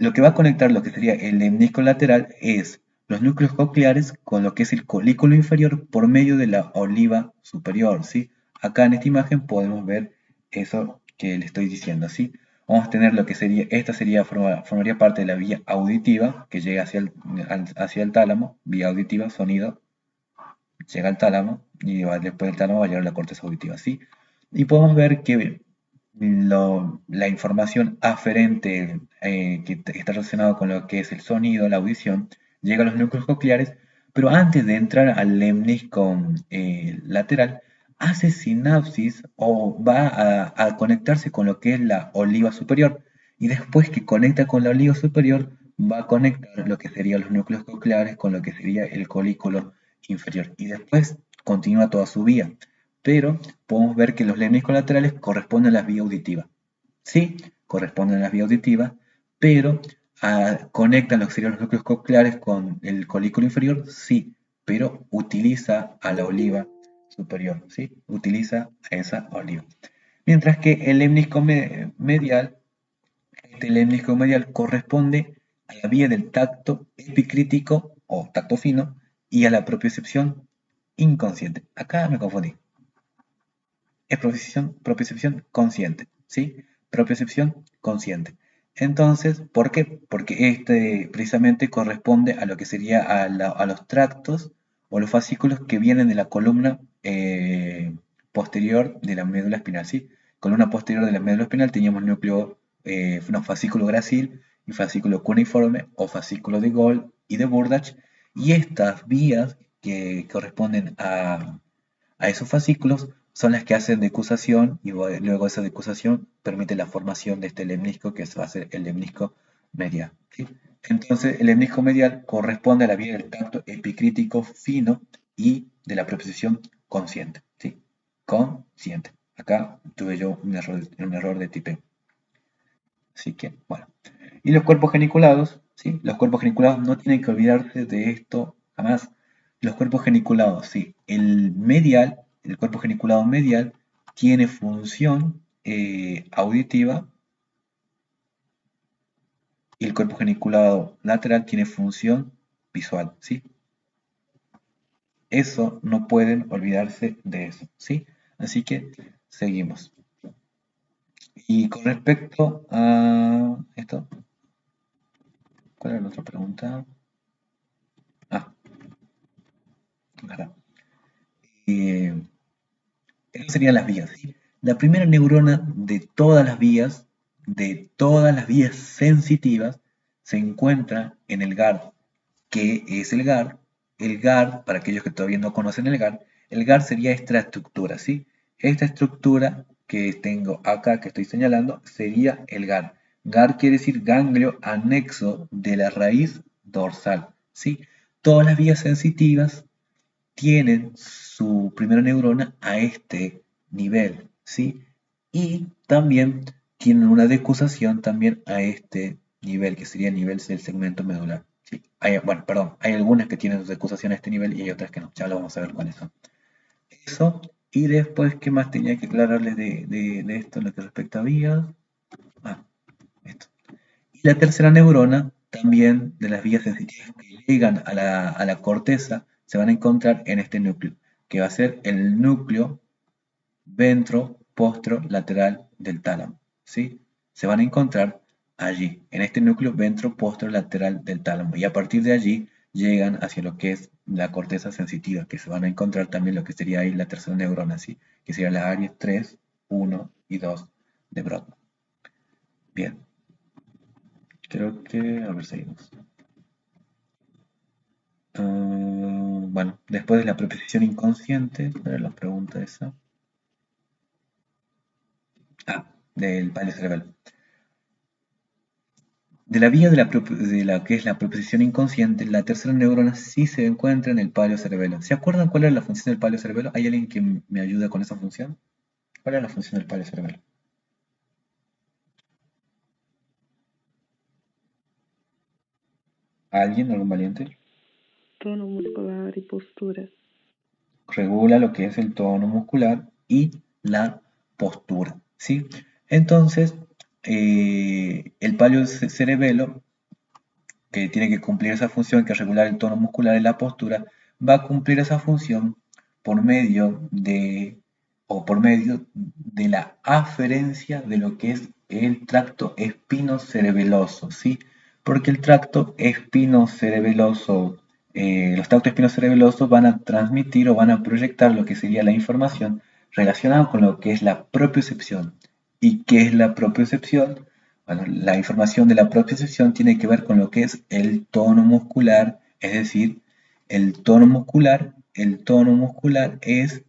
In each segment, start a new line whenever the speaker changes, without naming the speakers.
lo que va a conectar lo que sería el lemnisco lateral es los núcleos cocleares con lo que es el colículo inferior por medio de la oliva superior, ¿sí? Acá en esta imagen podemos ver eso que le estoy diciendo, ¿sí? Vamos a tener lo que sería, formaría parte de la vía auditiva que llega hacia el tálamo, vía auditiva, sonido, llega al tálamo y después del tálamo va a llegar a la corteza auditiva, ¿sí? Y podemos ver que la información aferente que está relacionada con lo que es el sonido, la audición, llega a los núcleos cocleares, pero antes de entrar al lemnisco lateral, hace sinapsis o va a conectarse con lo que es la oliva superior. Y después que conecta con la oliva superior, va a conectar lo que serían los núcleos cocleares con lo que sería el colículo inferior. Y después continúa toda su vía. Pero podemos ver que los lemniscos laterales corresponden a las vías auditivas. Sí, corresponden a las vías auditivas, pero conectan lo que serían los núcleos cocleares con el colículo inferior, sí, pero utiliza a la oliva superior, ¿sí? Utiliza a esa oliva. Mientras que el lemnisco medial, este lemnisco medial corresponde a la vía del tacto epicrítico o tacto fino y a la propiocepción inconsciente. Acá me confundí. Es propiocepción consciente, ¿sí? Propiocepción consciente. Entonces, ¿por qué? Porque este precisamente corresponde a lo que sería a los tractos o los fascículos que vienen de la columna posterior de la médula espinal, ¿sí? Columna posterior de la médula espinal teníamos fascículo gracil y fascículo cuneiforme o fascículo de Gold y de Burdach, y estas vías que corresponden a esos fascículos son las que hacen decusación y luego esa decusación permite la formación de este lemnisco que va a ser el lemnisco medial, ¿sí? Entonces el lemnisco medial corresponde a la vía del tacto epicrítico fino y de la propiocepción consciente, ¿sí? Consciente. Acá tuve yo un error de tipeo. Así que, bueno. Y los cuerpos geniculados, ¿sí? Los cuerpos geniculados no tienen que olvidarse de esto jamás. Los cuerpos geniculados, sí. El cuerpo geniculado medial tiene función auditiva y el cuerpo geniculado lateral tiene función visual, ¿sí? Eso no pueden olvidarse de eso, ¿sí? Así que seguimos. Y con respecto a esto, ¿cuál era la otra pregunta? Ah, acá. Eh, Esas serían las vías, ¿sí? La primera neurona de todas las vías sensitivas, se encuentra en el GARD. ¿Qué es el GARD? El GARD, para aquellos que todavía no conocen el GARD sería esta estructura, ¿sí? Esta estructura que tengo acá, que estoy señalando, sería el GARD. GARD quiere decir ganglio anexo de la raíz dorsal, ¿sí? Todas las vías sensitivas tienen su primera neurona a este nivel, ¿sí? Y también tienen una decusación también a este nivel, que sería el nivel del segmento medular, ¿sí? Bueno, perdón, hay algunas que tienen su decusación a este nivel y hay otras que no, ya lo vamos a ver cuáles son. Eso, y después, ¿qué más tenía que aclararles de esto en lo que respecta a vías? Ah, esto. Y la tercera neurona, también de las vías sensitivas que llegan a la corteza, se van a encontrar en este núcleo, que va a ser el núcleo ventro-postro-lateral del tálamo, ¿sí? Se van a encontrar allí, en este núcleo ventro-postro-lateral del tálamo, y a partir de allí llegan hacia lo que es la corteza sensitiva, que se van a encontrar también lo que sería ahí la tercera neurona, ¿sí? Que sería la área 3, 1 y 2 de Brodmann. Bien. Creo que, a ver, seguimos. Bueno, después de la preposición inconsciente, ¿cuál era la pregunta esa? Ah, del palio cerebral. De la vía de la que es la preposición inconsciente, la tercera neurona sí se encuentra en el palio cerebelo. ¿Se acuerdan cuál era la función del palio cerebelo? ¿Hay alguien que me ayuda con esa función? ¿Cuál era la función del palio cerebelo? ¿Alguien, algún valiente?
Tono muscular y postura.
Regula lo que es el tono muscular y la postura, ¿sí? Entonces, el palio cerebelo que tiene que cumplir esa función, que es regular el tono muscular y la postura, va a cumplir esa función por medio de, o por medio de la aferencia de lo que es el tracto espinocerebeloso, ¿sí? Porque el tracto espinocerebeloso, los tractos espinocerebelosos van a transmitir o van a proyectar lo que sería la información relacionada con lo que es la propiocepción. ¿Y qué es la propiocepción? Bueno, la información de la propiocepción tiene que ver con lo que es el tono muscular, es decir, el tono muscular es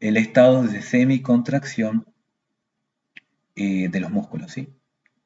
el estado de semicontracción de los músculos, ¿sí?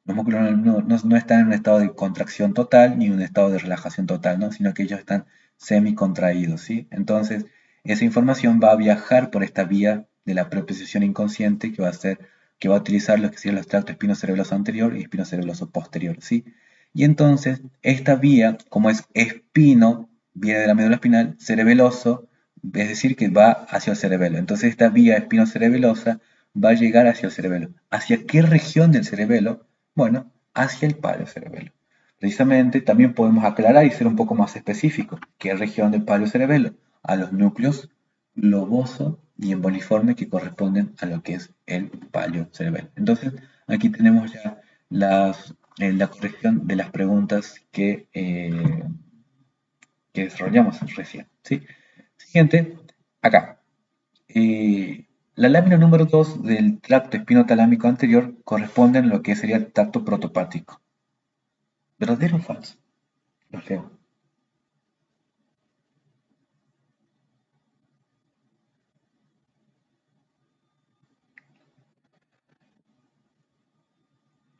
Los músculos no están en un estado de contracción total ni en un estado de relajación total, ¿no? Sino que ellos están semicontraídos, ¿sí? Entonces, esa información va a viajar por esta vía de la propiocepción inconsciente que va a utilizar lo que serían los tractos espinocerebeloso anterior y espinocerebeloso posterior, ¿sí? Y entonces, esta vía, como es espino, viene de la médula espinal, cerebeloso, es decir, que va hacia el cerebelo. Entonces, esta vía espinocerebelosa va a llegar hacia el cerebelo. ¿Hacia qué región del cerebelo? Bueno, hacia el palo cerebelo. Precisamente también podemos aclarar y ser un poco más específicos. ¿Qué región del palo cerebelo? A los núcleos globoso y emboliforme que corresponden a lo que es el palio cerebelo. Entonces, aquí tenemos ya la corrección de las preguntas que desarrollamos recién, ¿sí? Siguiente, acá. La lámina número 2 del tracto espinotalámico anterior corresponde a lo que sería el tracto protopático. ¿Verdadero o falso? Lo leo.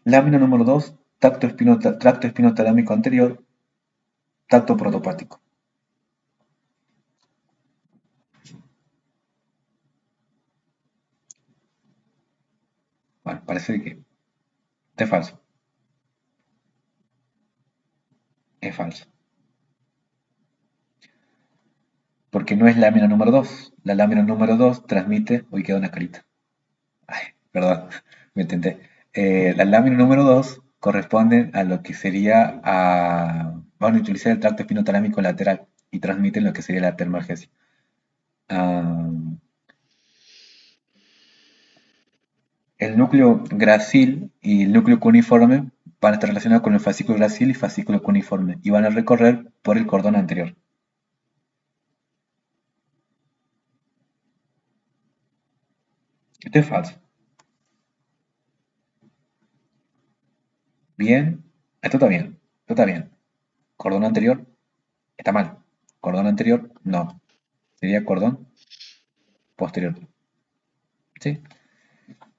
Lámina número 2, tracto espinotalámico anterior, tracto protopático. Bueno, parece que es falso. Es falso. Porque no es lámina número 2. La lámina número 2 transmite... Uy, queda una carita. Ay, perdón, me intenté. La lámina número 2 corresponde a lo que sería Van a utilizar el tracto espinotalámico lateral y transmiten lo que sería la termalgesia. Ah, el núcleo gracil y el núcleo cuneiforme van a estar relacionados con el fascículo gracil y fascículo cuneiforme y van a recorrer por el cordón anterior. Esto es falso. Bien, esto está bien. Esto está bien. Cordón anterior está mal. Cordón anterior no. Sería cordón posterior. ¿Sí?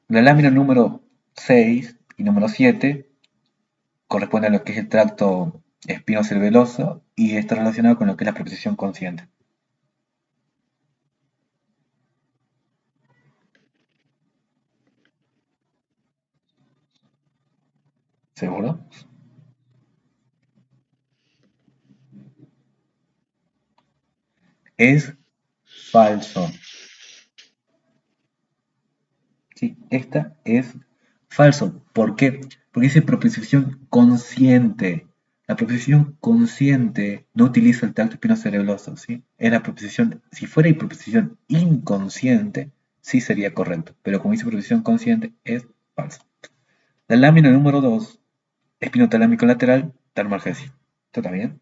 La lámina número 6 y número 7 corresponde a lo que es el tracto espinocerebeloso y está relacionado con lo que es la propiocepción consciente. ¿Seguro? Es falso. Sí, esta es falso. ¿Por qué? Porque dice propiocepción consciente. La propiocepción consciente no utiliza el tracto espinocerebeloso, ¿sí? Es la propiocepción, si fuera propiocepción inconsciente, sí sería correcto. Pero como dice propiocepción consciente, es falso. La lámina número 2, espinotalámico lateral, termalgesia. ¿Esto está bien?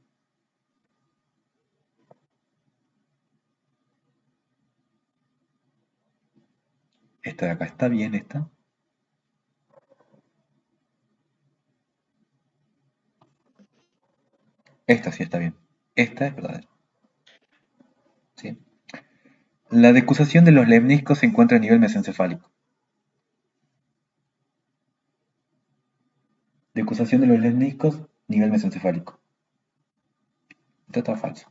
Esta de acá está bien, esta. Esta sí está bien. Esta es verdadera. ¿Sí? La decusación de los lemniscos se encuentra a nivel mesencefálico. Decusación de los lemniscos, nivel mesencefálico. Esto está falso.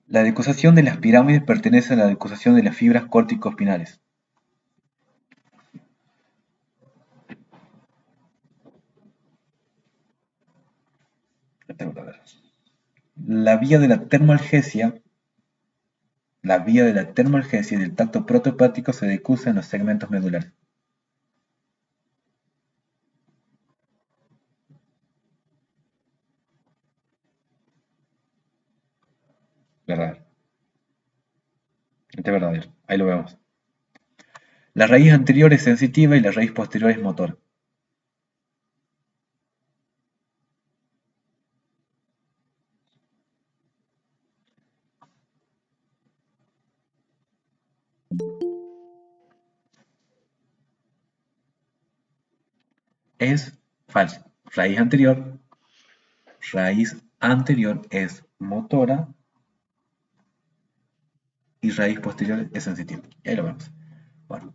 La decusación de las pirámides pertenece a la decusación de las fibras córtico-espinales. Esta es verdadera. La vía de la termalgesia, la vía de la termalgesia y del tacto protopático se decusa en los segmentos medulares. Este es verdadero. Ahí lo vemos. La raíz anterior es sensitiva y la raíz posterior es motora. Es falso. Raíz anterior es motora y raíz posterior es sensitiva. Y ahí lo vemos. Bueno,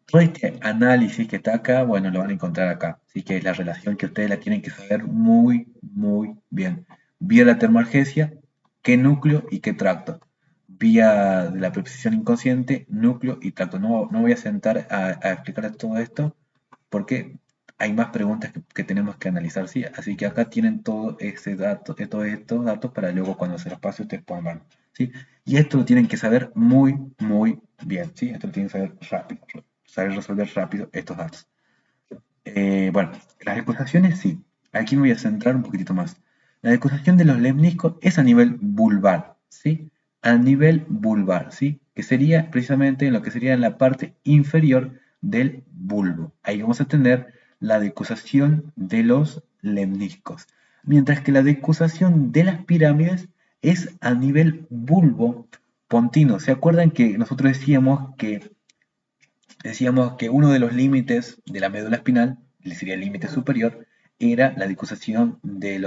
todo este análisis que está acá, bueno, lo van a encontrar acá. Así que es la relación que ustedes la tienen que saber muy, muy bien. Vía la termoalgesia, qué núcleo y qué tracto. Vía de la preposición inconsciente, núcleo y tracto. No voy a sentar a explicar todo esto porque hay más preguntas que tenemos que analizar, ¿sí? Así que acá tienen todo ese dato, todos estos datos para luego cuando se los pase ustedes puedan verlo, ¿sí? Y esto lo tienen que saber muy, muy bien, ¿sí? Esto lo tienen que saber rápido, saber resolver rápido estos datos. Bueno, las decusaciones sí. Aquí me voy a centrar un poquitito más. La decusación de los lemniscos es a nivel vulvar, ¿sí? A nivel vulvar, ¿sí? Que sería precisamente en lo que sería en la parte inferior del bulbo. Ahí vamos a tener la decusación de los lemniscos. Mientras que la decusación de las pirámides es a nivel bulbo pontino. ¿Se acuerdan que nosotros decíamos que uno de los límites de la médula espinal, sería el límite superior, era la decusación de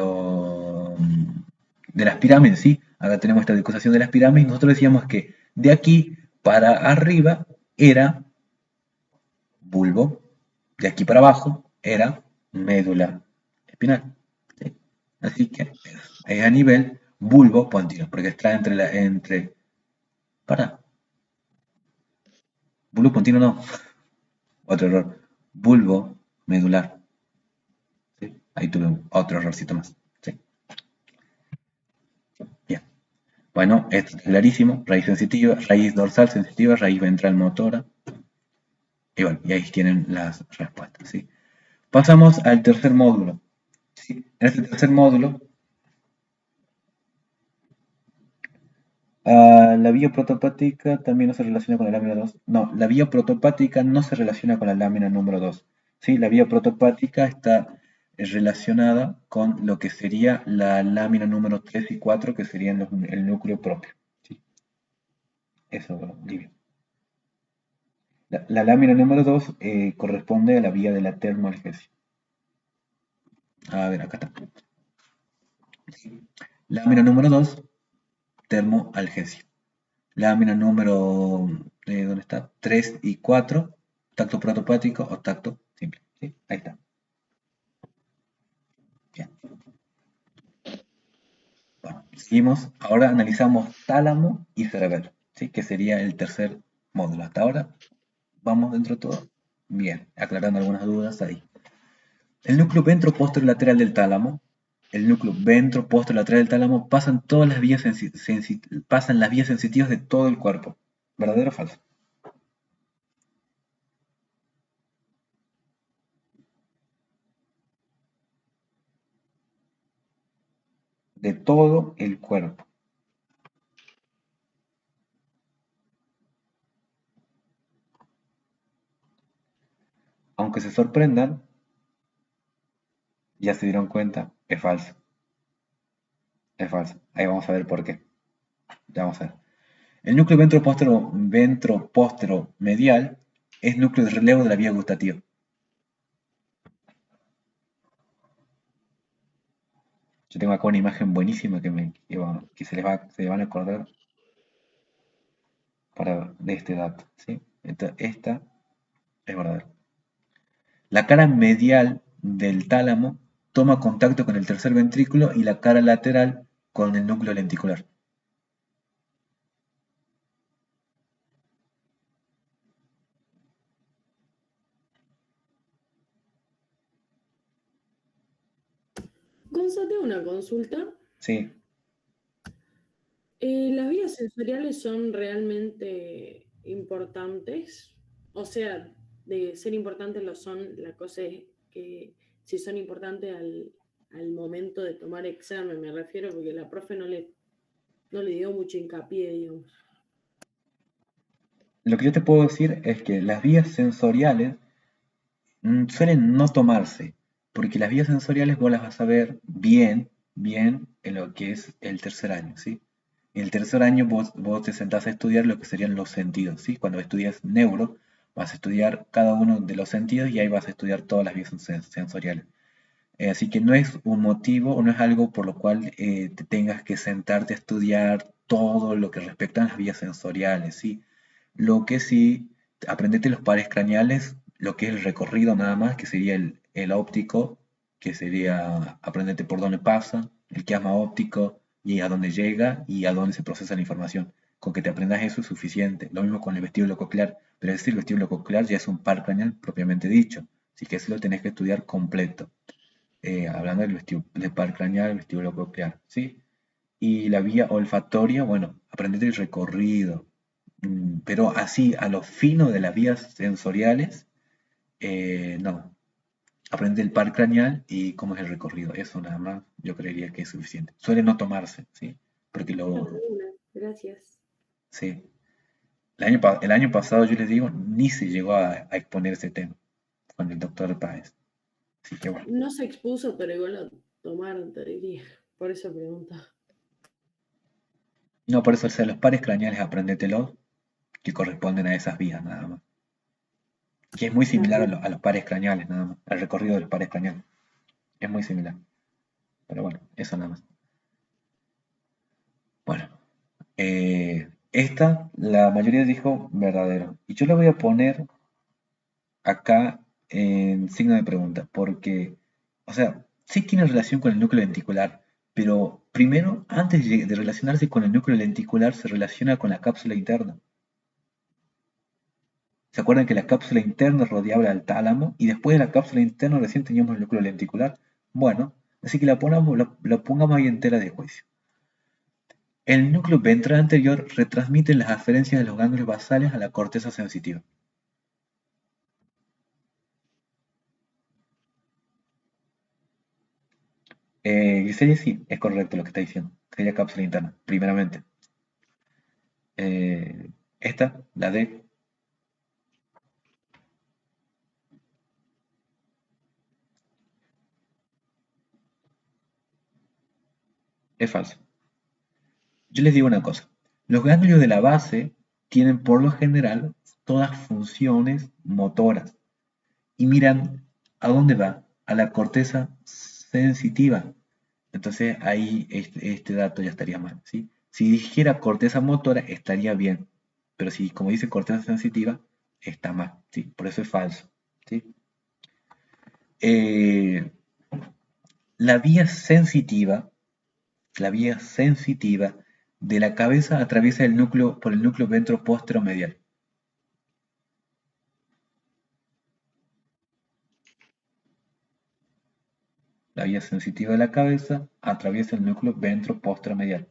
las pirámides, ¿sí? Acá tenemos esta decusación de las pirámides y nosotros decíamos que de aquí para arriba era bulbo, de aquí para abajo era médula espinal, ¿sí? Así que es a nivel bulbo pontino, porque está para, bulbo pontino no, otro error, bulbo medular. ¿Sí? Ahí tuve otro errorcito más. ¿Sí? Bien. Bueno, esto es clarísimo. Raíz sensitiva, raíz dorsal sensitiva, raíz ventral motora. Y bueno, y ahí tienen las respuestas. ¿Sí? Pasamos al tercer módulo. ¿Sí? En este tercer módulo, la vía protopática también no se relaciona con la lámina 2. No, la vía protopática no se relaciona con la lámina número 2. ¿Sí? La vía protopática está relacionada con lo que sería la lámina número 3 y 4, que serían el núcleo propio. ¿Sí? Eso, Livio. La lámina número 2 corresponde a la vía de la termoalgesia. A ver, acá está. Lámina número 2, termoalgesia. Lámina número, ¿dónde está? 3 y 4, tacto protopático o tacto simple. ¿Sí? Ahí está. Bien. Bueno, seguimos. Ahora analizamos tálamo y cerebelo, ¿sí? Que sería el tercer módulo. Hasta ahora vamos dentro de todo. Bien, aclarando algunas dudas ahí. El núcleo ventro-posterolateral del tálamo, el núcleo ventro-posterolateral del tálamo pasan todas las vías pasan las vías sensitivas de todo el cuerpo. ¿Verdadero o falso? De todo el cuerpo. Aunque se sorprendan, ya se dieron cuenta, es falso. Es falso. Ahí vamos a ver por qué. Ya vamos a ver. El núcleo ventropóstero medial es núcleo de relevo de la vía gustativa. Yo tengo acá una imagen buenísima que se van a acordar de este dato. ¿Sí? Esta es verdadera. La cara medial del tálamo toma contacto con el tercer ventrículo y la cara lateral con el núcleo lenticular.
Gonza, tengo una consulta.
Sí,
¿Las vías sensoriales son realmente importantes? O sea, de ser importantes lo son, la cosa es que si son importantes al momento de tomar examen, me refiero, porque la profe no le no le dio mucho hincapié, digamos.
Lo que yo te puedo decir es que las vías sensoriales suelen no tomarse, porque las vías sensoriales vos las vas a ver bien, bien en lo que es el tercer año, ¿sí? En el tercer año vos te sentás a estudiar lo que serían los sentidos, ¿sí? Cuando estudias neuro, vas a estudiar cada uno de los sentidos y ahí vas a estudiar todas las vías sensoriales. Así que no es un motivo o no es algo por lo cual te tengas que sentarte a estudiar todo lo que respecta a las vías sensoriales, ¿sí? Lo que sí, aprendete los pares craneales, lo que es el recorrido nada más, que sería el óptico, que sería aprendete por dónde pasa, el quiasma óptico y a dónde llega y a dónde se procesa la información. Con que te aprendas eso es suficiente. Lo mismo con el vestíbulo coclear, pero es decir, el vestíbulo coclear ya es un par craneal propiamente dicho, así que eso lo tenés que estudiar completo. Hablando del par craneal, el vestíbulo coclear, ¿sí? Y la vía olfatoria, bueno, aprendete el recorrido, pero así a lo fino de las vías sensoriales, no. Aprende el par craneal y cómo es el recorrido. Eso nada más yo creería que es suficiente. Suele no tomarse, ¿sí? Porque
Bueno,
lo,
gracias.
sí. El año pasado, yo les digo, ni se llegó a exponer ese tema con el doctor Páez. Así que bueno.
No se expuso, pero igual lo tomaron, te diría. Por eso pregunta.
No, por eso, o sea, los pares craneales apréndetelos que corresponden a esas vías nada más. Que es muy
Está
similar
bien.
a los pares craneales nada más, al recorrido de los pares craneales. Es muy similar. Pero bueno, eso nada más. Bueno, esta la mayoría dijo verdadero. Y yo le voy a poner acá en signo de pregunta, porque, o sea, sí tiene relación con el núcleo lenticular, pero primero, antes de relacionarse con el núcleo lenticular, se relaciona con la cápsula interna. ¿Se acuerdan que la cápsula interna rodeaba al tálamo y después de la cápsula interna recién teníamos el núcleo lenticular? Bueno, así que la pongamos ahí entera de juicio. El núcleo ventral anterior retransmite las aferencias de los ganglios basales a la corteza sensitiva. Giselle, sí, es correcto lo que está diciendo. Sería cápsula interna, primeramente. Esta, la D, es falsa. Yo les digo una cosa. Los ganglios de la base tienen por lo general todas funciones motoras y miran a dónde va, a la corteza sensitiva. Entonces ahí este dato ya estaría mal, ¿sí? Si dijera corteza motora estaría bien, pero si como dice corteza sensitiva está mal, ¿sí? Por eso es falso, ¿sí? Eh, la vía sensitiva, la vía sensitiva de la cabeza atraviesa el núcleo por el núcleo ventroposteromedial. La vía sensitiva de la cabeza atraviesa el núcleo ventroposteromedial.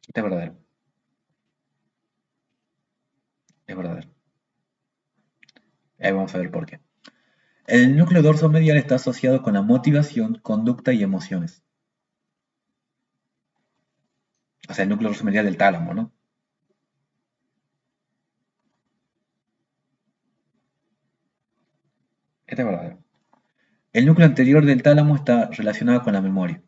Este es verdadero, es verdadero. Ahí vamos a ver por qué. El núcleo dorsomedial está asociado con la motivación, conducta y emociones. O sea, el núcleo dorsomedial del tálamo, ¿no? Este es verdadero. El núcleo anterior del tálamo está relacionado con la memoria.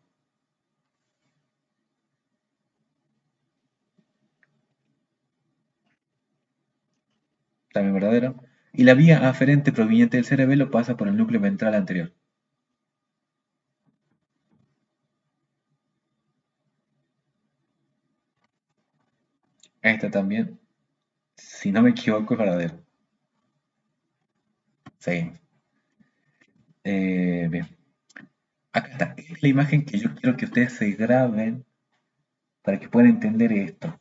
También verdadero. Y la vía aferente proveniente del cerebelo pasa por el núcleo ventral anterior. Esta también, si no me equivoco, es verdadero. Seguimos. Bien. Acá está. Esta es la imagen que yo quiero que ustedes se graben para que puedan entender esto.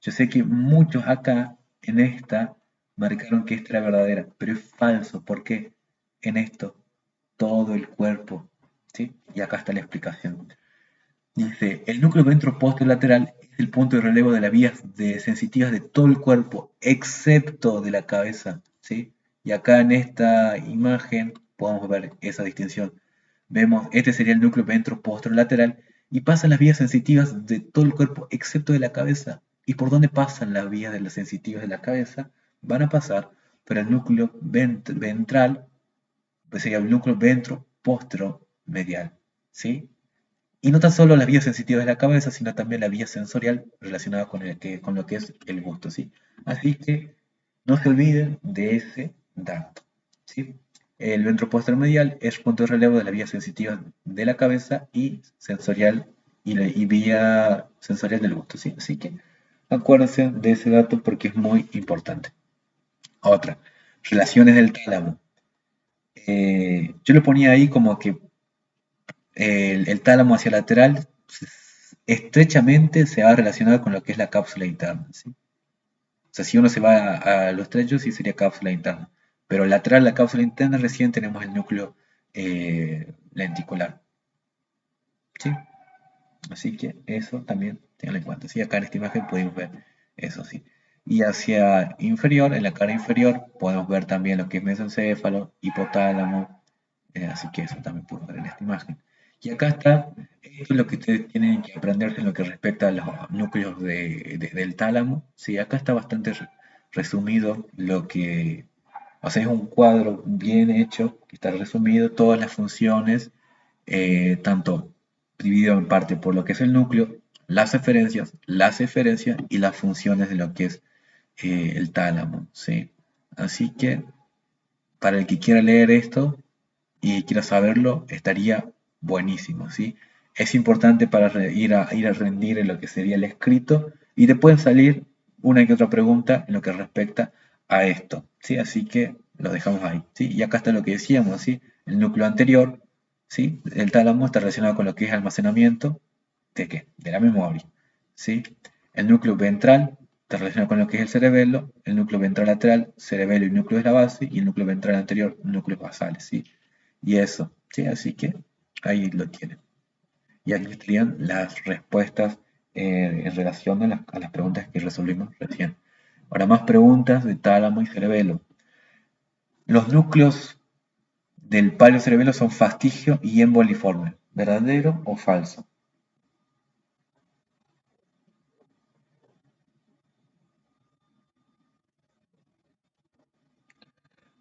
Yo sé que muchos acá en esta marcaron que esta era verdadera, pero es falso porque en esto todo el cuerpo, ¿sí? Y acá está la explicación. Dice, el núcleo ventroposterolateral es el punto de relevo de las vías sensitivas de todo el cuerpo, excepto de la cabeza, ¿sí? Y acá en esta imagen podemos ver esa distinción. Vemos, este sería el núcleo ventro-posterolateral y pasan las vías sensitivas de todo el cuerpo excepto de la cabeza. ¿Y por dónde pasan las vías de las sensitivas de la cabeza? Van a pasar por el núcleo ventral, pues sería el núcleo ventro-posteromedial, ¿sí? Y no tan solo las vías sensitivas de la cabeza, sino también la vía sensorial relacionada con lo que es el gusto, ¿sí? Así que no se olviden de ese dato, ¿sí? El ventroposteromedial es punto de relevo de la vía sensitiva de la cabeza y sensorial y vía sensorial del gusto, ¿sí? Así que acuérdense de ese dato porque es muy importante. Otra, relaciones del tálamo. Yo lo ponía ahí como que el tálamo hacia lateral estrechamente se va a relacionar con lo que es la cápsula interna, ¿sí? O sea, si uno se va a lo estrecho, sí sería cápsula interna. Pero lateral a la cápsula interna recién tenemos el núcleo lenticular, ¿sí? Así que eso también tenganlo en cuenta. ¿Sí? Acá en esta imagen podemos ver eso, sí. Y hacia inferior, en la cara inferior, podemos ver también lo que es mesencéfalo, hipotálamo, así que eso también podemos ver en esta imagen. Y acá está, esto es lo que ustedes tienen que aprender en lo que respecta a los núcleos del tálamo. Sí, acá está bastante resumido lo que, o sea, es un cuadro bien hecho, que está resumido todas las funciones, tanto dividido en parte por lo que es el núcleo, las eferencias y las funciones de lo que es el tálamo, ¿sí? Así que para el que quiera leer esto y quiera saberlo, estaría buenísimo, ¿sí? Es importante para ir a rendir en lo que sería el escrito y te pueden salir una que otra pregunta en lo que respecta a esto, ¿sí? Así que lo dejamos ahí, ¿sí? Y acá está lo que decíamos, ¿sí? El núcleo anterior, ¿sí? El tálamo está relacionado con lo que es almacenamiento, ¿de qué? De la memoria, ¿sí? El núcleo ventral está relacionado con lo que es el cerebelo, el núcleo ventral lateral, cerebelo y núcleo es la base, y el núcleo ventral anterior, núcleos basales, ¿sí? Y eso, ¿sí? Así que ahí lo tienen. Y aquí estarían las respuestas en relación a las preguntas que resolvimos recién. Ahora más preguntas de tálamo y cerebelo. Los núcleos del palio cerebelo son fastigio y emboliforme. ¿Verdadero o falso?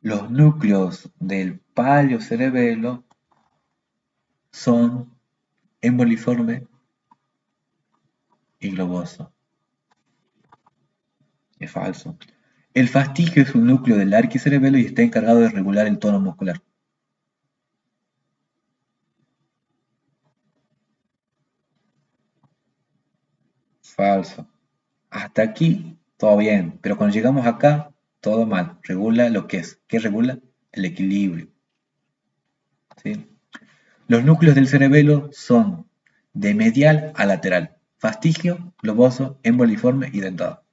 Los núcleos del palio cerebelo son emboliforme y globoso. Es falso. El fastigio es un núcleo del arquicerebelo y está encargado de regular el tono muscular. Falso. Hasta aquí todo bien, pero cuando llegamos acá, todo mal. Regula lo que es. ¿Qué regula? El equilibrio. ¿Sí? Los núcleos del cerebelo son de medial a lateral. Fastigio, globoso, emboliforme y dentado.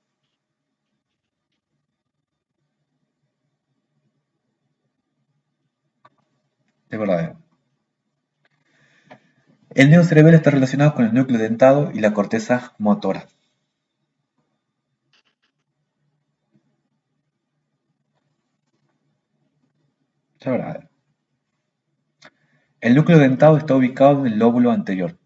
Es verdadero. El neocerebelo está relacionado con el núcleo dentado y la corteza motora. Es verdadero. El núcleo dentado está ubicado en el lóbulo anterior.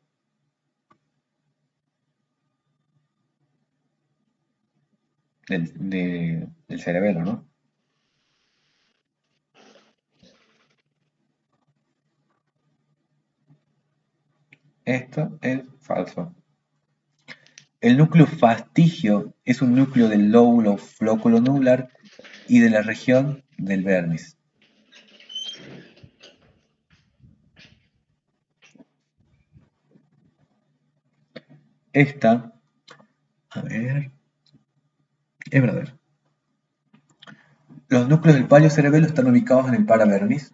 Del cerebelo, ¿no? Esto es falso. El núcleo fastigio es un núcleo del lóbulo flóculo-nubular y de la región del vermis. Esta, a ver, es verdadero. Los núcleos del palio cerebelo están ubicados en el paravermis.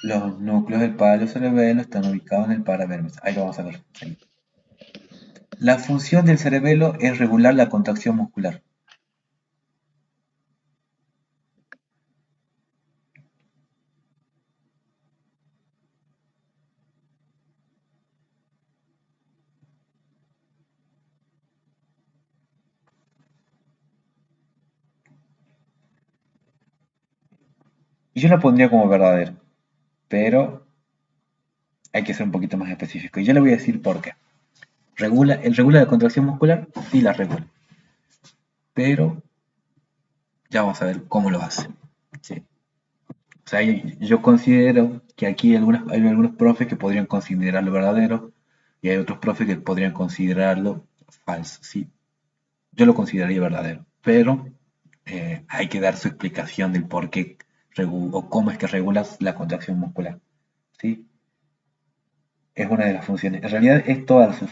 Los núcleos del palio cerebelo están ubicados en el paravermis. Ahí lo vamos a ver. Ahí. La función del cerebelo es regular la contracción muscular. Y yo la pondría como verdadero, pero hay que ser un poquito más específico. Y yo le voy a decir por qué. ¿El regula la contracción muscular? Sí la regula, pero ya vamos a ver cómo lo hace. ¿Sí? O sea, yo considero que aquí hay algunos profes que podrían considerarlo verdadero y hay otros profes que podrían considerarlo falso. ¿Sí? Yo lo consideraría verdadero, pero hay que dar su explicación del por qué o cómo es que regulas la contracción muscular. ¿Sí? Es una de las funciones. En realidad es toda su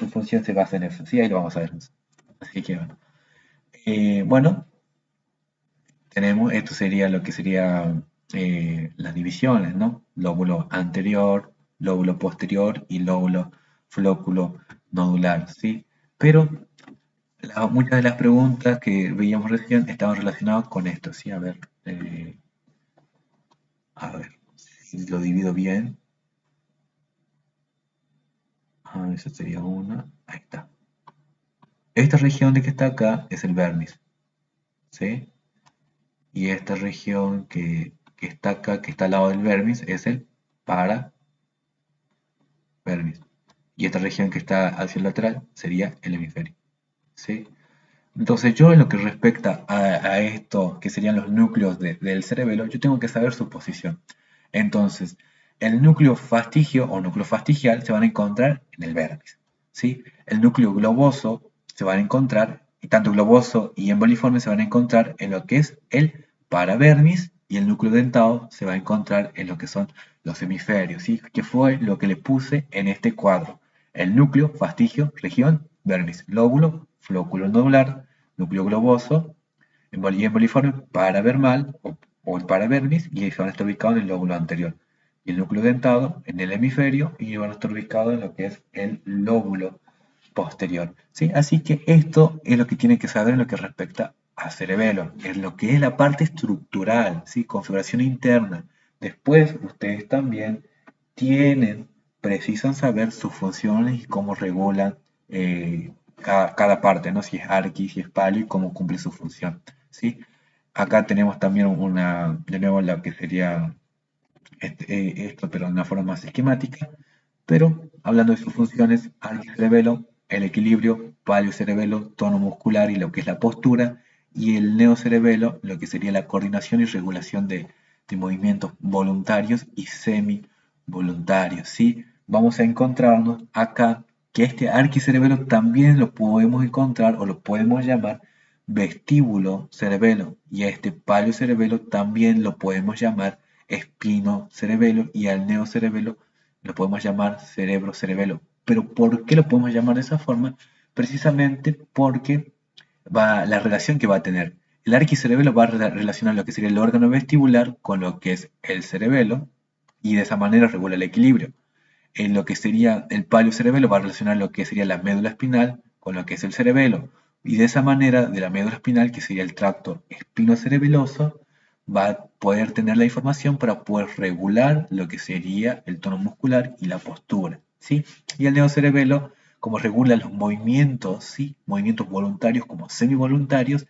función se basa en eso. Sí, ahí lo vamos a ver. Así que bueno. Bueno, esto sería lo que sería las divisiones, ¿no? Lóbulo anterior, lóbulo posterior y lóbulo flóculo nodular, ¿sí? Pero muchas de las preguntas que veíamos recién estaban relacionadas con esto, ¿sí? A ver, si lo divido bien. Esa sería una. Ahí está. Esta región de que está acá es el vermis, ¿sí? Y esta región que está acá, que está al lado del vermis, es el paravermis. Y esta región que está hacia el lateral sería el hemisferio, ¿sí? Entonces yo en lo que respecta a esto, que serían los núcleos del cerebelo, yo tengo que saber su posición. Entonces, el núcleo fastigio o núcleo fastigial se van a encontrar en el vermis, ¿sí? El núcleo globoso se van a encontrar, y tanto globoso y emboliforme se van a encontrar en lo que es el paravermis, y el núcleo dentado se va a encontrar en lo que son los hemisferios, ¿sí? Que fue lo que le puse en este cuadro. El núcleo, fastigio, región, vermis, lóbulo, flóculo nodular, núcleo globoso y emboliforme paravermal o el paravermis, y van a estar ubicados en el lóbulo anterior. Y el núcleo dentado en el hemisferio y van a estar ubicados en lo que es el lóbulo posterior, ¿sí? Así que esto es lo que tienen que saber en lo que respecta a cerebelo, en lo que es la parte estructural, ¿sí? Configuración interna. Después ustedes también precisan saber sus funciones y cómo regulan cada parte, ¿no? Si es arqui, si es palio y cómo cumple su función, ¿sí? Acá tenemos también de nuevo lo que sería esto, pero de una forma más esquemática. Pero hablando de sus funciones, arquicerebelo, el equilibrio, paliocerebelo, tono muscular y lo que es la postura, y el neocerebelo, lo que sería la coordinación y regulación de movimientos voluntarios y semi-voluntarios, ¿sí? Vamos a encontrarnos acá que este arquicerebelo también lo podemos encontrar o lo podemos llamar vestíbulo cerebelo, y a este paliocerebelo también lo podemos llamar espino cerebelo, y al neocerebelo lo podemos llamar cerebro cerebelo. Pero ¿por qué lo podemos llamar de esa forma? Precisamente porque la relación que va a tener. El arquicerebelo va a relacionar lo que sería el órgano vestibular con lo que es el cerebelo, y de esa manera regula el equilibrio. En lo que sería el paliocerebelo va a relacionar lo que sería la médula espinal con lo que es el cerebelo. Y de esa manera, de la médula espinal, que sería el tracto espinocerebeloso, va a poder tener la información para poder regular lo que sería el tono muscular y la postura, ¿sí? Y el neocerebelo, como regula los movimientos, ¿sí? Movimientos voluntarios como semivoluntarios,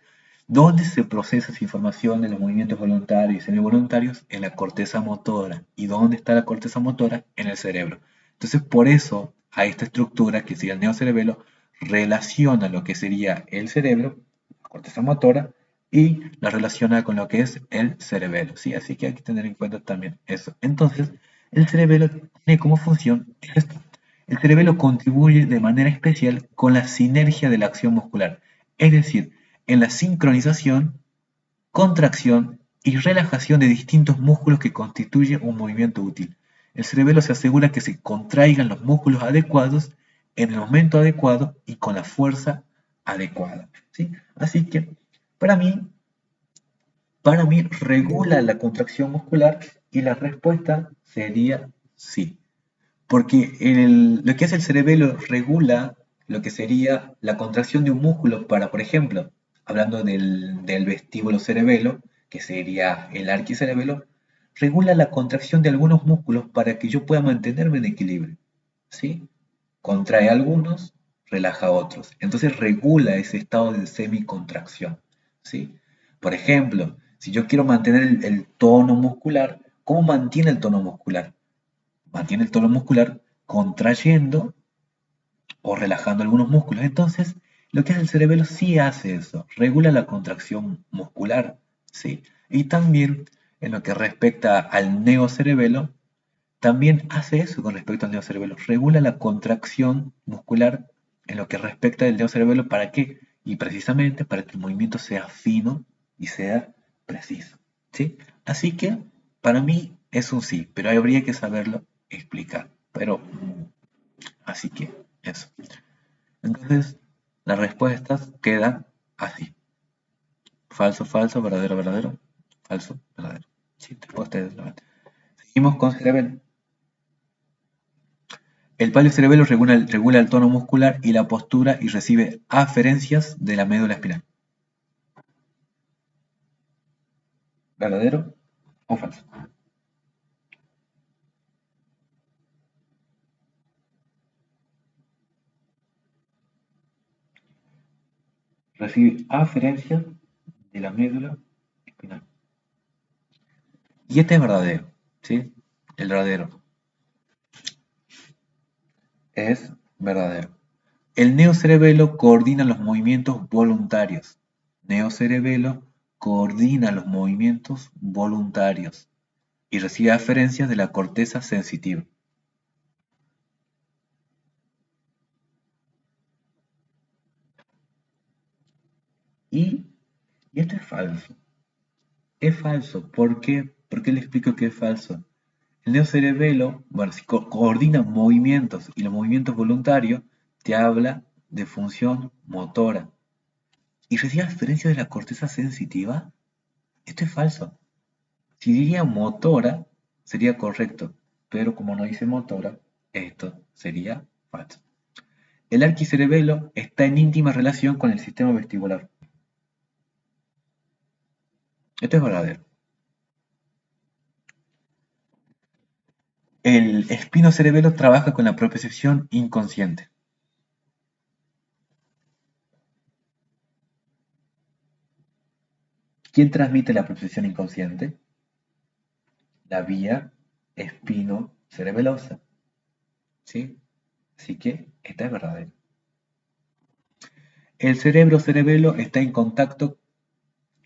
¿dónde se procesa esa información de los movimientos voluntarios y semivoluntarios? En la corteza motora. ¿Y dónde está la corteza motora? En el cerebro. Entonces, por eso, a esta estructura, que sería el neocerebelo, relaciona lo que sería el cerebro, la corteza motora, y la relaciona con lo que es el cerebelo, ¿sí? Así que hay que tener en cuenta también eso. Entonces, el cerebelo tiene como función esto. El cerebelo contribuye de manera especial con la sinergia de la acción muscular, es decir, en la sincronización, contracción y relajación de distintos músculos que constituyen un movimiento útil. El cerebelo se asegura que se contraigan los músculos adecuados en el momento adecuado y con la fuerza adecuada, ¿sí? Así que para mí, regula la contracción muscular, y la respuesta sería sí. Porque lo que hace el cerebelo regula lo que sería la contracción de un músculo para, por ejemplo, hablando del vestíbulo cerebelo, que sería el arquicerebelo, regula la contracción de algunos músculos para que yo pueda mantenerme en equilibrio, ¿sí? Contrae algunos, relaja otros. Entonces regula ese estado de semicontracción, ¿sí? Por ejemplo, Si yo quiero mantener el tono muscular, ¿cómo mantiene el tono muscular? Mantiene el tono muscular contrayendo o relajando algunos músculos. Entonces, lo que es el cerebelo sí hace eso, regula la contracción muscular, ¿sí? Y también en lo que respecta al neocerebelo, también hace eso con respecto al neocerebelo, regula la contracción muscular en lo que respecta al neocerebelo, ¿para qué? Y precisamente para que el movimiento sea fino y sea preciso, ¿sí? Así que para mí es un sí, pero habría que saberlo explicar. Pero así que eso. Entonces, las respuestas quedan así. Falso, falso, verdadero, verdadero, falso, verdadero. Sí, después ustedes lo ven. Seguimos con cerebelo. El paleocerebelo regula el tono muscular y la postura y recibe aferencias de la médula espinal. ¿Verdadero o falso? Recibe aferencias de la médula espinal. Y este es verdadero, ¿sí? El verdadero es verdadero. El neocerebelo coordina los movimientos voluntarios. Neocerebelo coordina los movimientos voluntarios y recibe aferencias de la corteza sensitiva. Y, y esto es falso. Es falso. ¿Por qué? ¿Por qué le explico que es falso? El neocerebelo, bueno, si coordina movimientos y los movimientos voluntarios, te habla de función motora. ¿Y recibe aferencias de la corteza sensitiva? Esto es falso. Si diría motora, sería correcto, pero como no dice motora, esto sería falso. El arquicerebelo está en íntima relación con el sistema vestibular. Esto es verdadero. El espinocerebelo trabaja con la propiocepción inconsciente. ¿Quién transmite la propiocepción inconsciente? La vía espinocerebelosa. ¿Sí? Así que esta es verdadera. El cerebro-cerebelo está en contacto